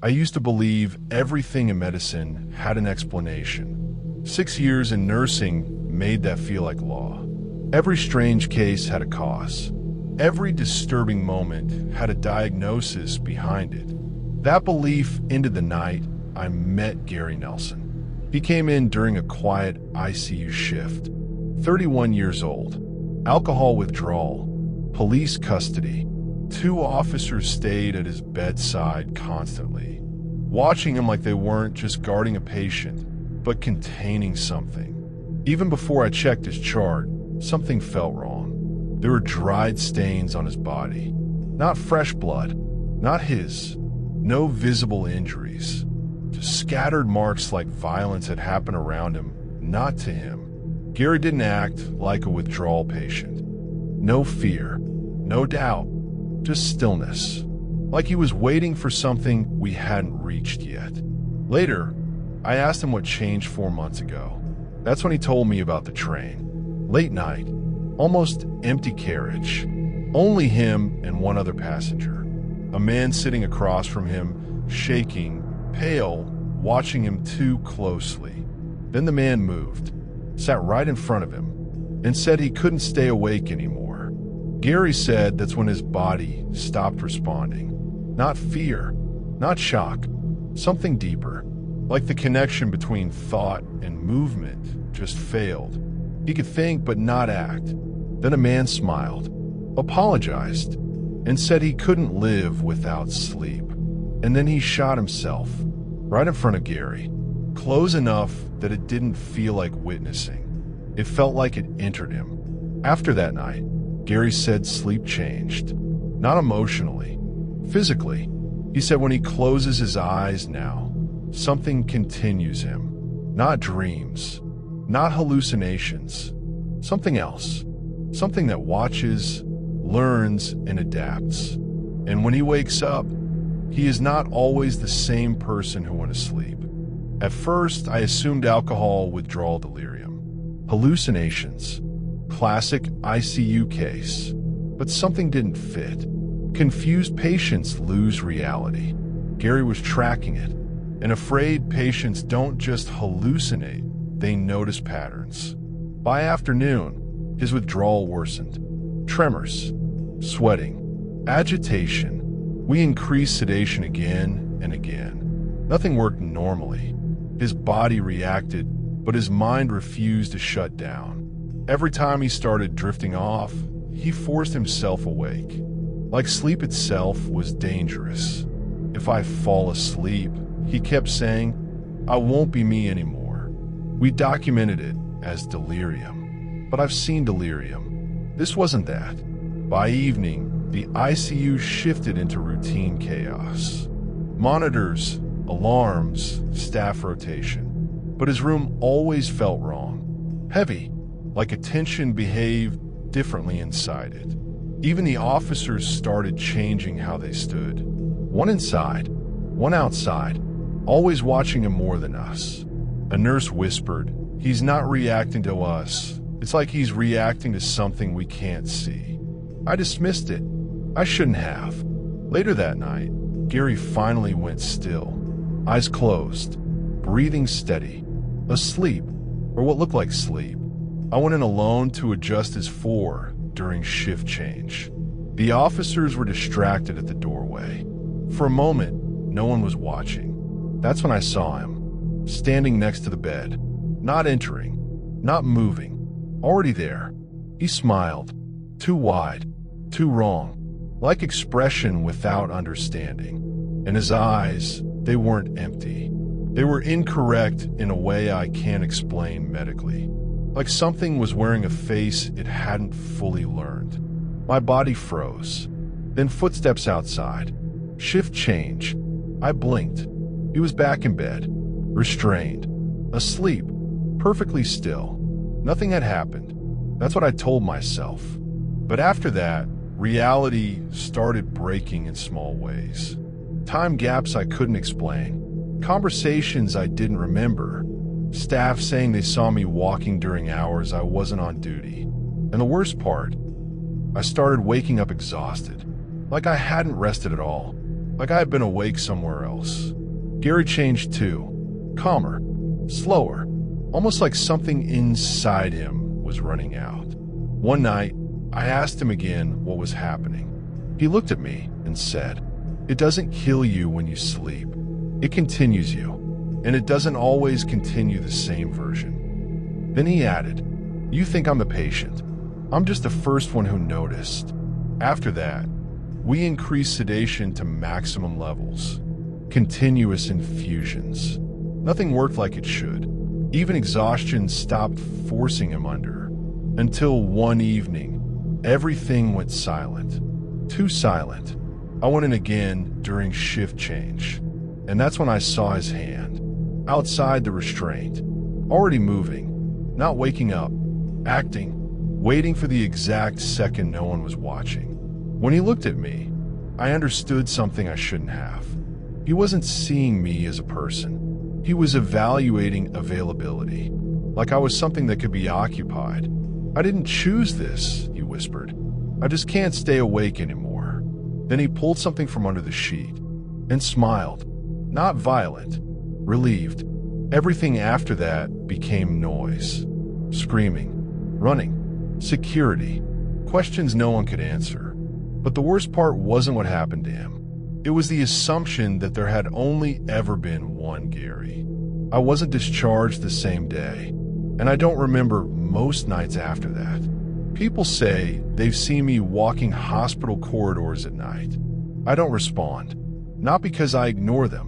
I used to believe everything in medicine had an explanation. 6 years in nursing made that feel like law. Every strange case had a cause. Every disturbing moment had a diagnosis behind it. That belief ended the night I met Gary Nelson. He came in during a quiet ICU shift. 31 years old, alcohol withdrawal, police custody. 2 officers stayed at his bedside constantly, watching him like they weren't just guarding a patient, but containing something. Even before I checked his chart, something felt wrong. There were dried stains on his body. Not fresh blood, not his. No visible injuries. Just scattered marks like violence had happened around him, not to him. Gary didn't act like a withdrawal patient. No fear, no doubt, just stillness. Like he was waiting for something we hadn't reached yet. Later, I asked him what changed 4 months ago. That's when he told me about the train. Late night, almost empty carriage. Only him and one other passenger. A man sitting across from him, shaking, pale, watching him too closely. Then the man moved, sat right in front of him, and said he couldn't stay awake anymore. Gary said that's when his body stopped responding. Not fear, not shock, something deeper. Like the connection between thought and movement just failed. He could think but not act. Then a man smiled, apologized, and said he couldn't live without sleep. And then he shot himself, right in front of Gary, close enough that it didn't feel like witnessing. It felt like it entered him. After that night, Gary said sleep changed. Not emotionally, physically. He said when he closes his eyes now, something continues him. Not dreams, not hallucinations. Something else. Something that watches, learns, and adapts. And when he wakes up, he is not always the same person who went to sleep. At first, I assumed alcohol withdrawal delirium. Hallucinations. Classic ICU case. But something didn't fit. Confused patients lose reality. Gary was tracking it, and afraid patients don't just hallucinate, they notice patterns. By afternoon, his withdrawal worsened. Tremors, sweating, agitation. We increased sedation again and again. Nothing worked normally. His body reacted, but his mind refused to shut down. Every time he started drifting off, he forced himself awake. Like sleep itself was dangerous. If I fall asleep, he kept saying, I won't be me anymore. We documented it as delirium. But I've seen delirium. This wasn't that. By evening, the ICU shifted into routine chaos. Monitors, alarms, staff rotation. But his room always felt wrong. Heavy, like attention behaved differently inside it. Even the officers started changing how they stood. One inside, one outside, always watching him more than us. A nurse whispered, he's not reacting to us. It's like he's reacting to something we can't see. I dismissed it. I shouldn't have. Later that night, Gary finally went still. Eyes closed, breathing steady, asleep, or what looked like sleep. I went in alone to adjust his 4 during shift change. The officers were distracted at the doorway. For a moment, no one was watching. That's when I saw him, standing next to the bed, not entering, not moving, already there. He smiled, too wide, too wrong, like expression without understanding. And his eyes, they weren't empty. They were incorrect in a way I can't explain medically. Like something was wearing a face it hadn't fully learned. My body froze. Then footsteps outside. Shift change. I blinked. He was back in bed, restrained, asleep, perfectly still. Nothing had happened. That's what I told myself. But after that, reality started breaking in small ways. Time gaps I couldn't explain. Conversations I didn't remember. Staff saying they saw me walking during hours I wasn't on duty. And the worst part, I started waking up exhausted. Like I hadn't rested at all. Like I had been awake somewhere else. Gary changed too. Calmer, slower, almost like something inside him was running out. One night, I asked him again what was happening. He looked at me and said, "It doesn't kill you when you sleep. It continues you, and it doesn't always continue the same version." Then he added, "You think I'm the patient. I'm just the first one who noticed." After that, we increased sedation to maximum levels. Continuous infusions. Nothing worked like it should. Even exhaustion stopped forcing him under. Until one evening, everything went silent. Too silent. I went in again during shift change. And that's when I saw his hand. Outside the restraint. Already moving. Not waking up. Acting. Waiting for the exact second no one was watching. When he looked at me, I understood something I shouldn't have. He wasn't seeing me as a person. He was evaluating availability. Like I was something that could be occupied. "I didn't choose this," he whispered. "I just can't stay awake anymore." Then he pulled something from under the sheet and smiled. Not violent, relieved. Everything after that became noise. Screaming, running, security, questions no one could answer. But the worst part wasn't what happened to him. It was the assumption that there had only ever been one Gary. I wasn't discharged the same day, and I don't remember most nights after that. People say they've seen me walking hospital corridors at night. I don't respond, not because I ignore them,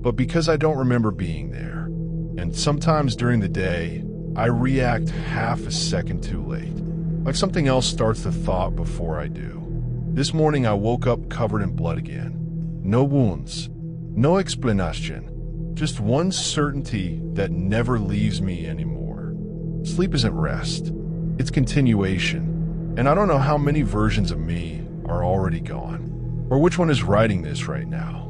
but because I don't remember being there. And sometimes during the day, I react half a second too late, like something else starts the thought before I do. This morning I woke up covered in blood again. No wounds, no explanation, just one certainty that never leaves me anymore. Sleep isn't rest, it's continuation. And I don't know how many versions of me are already gone, or which one is writing this right now.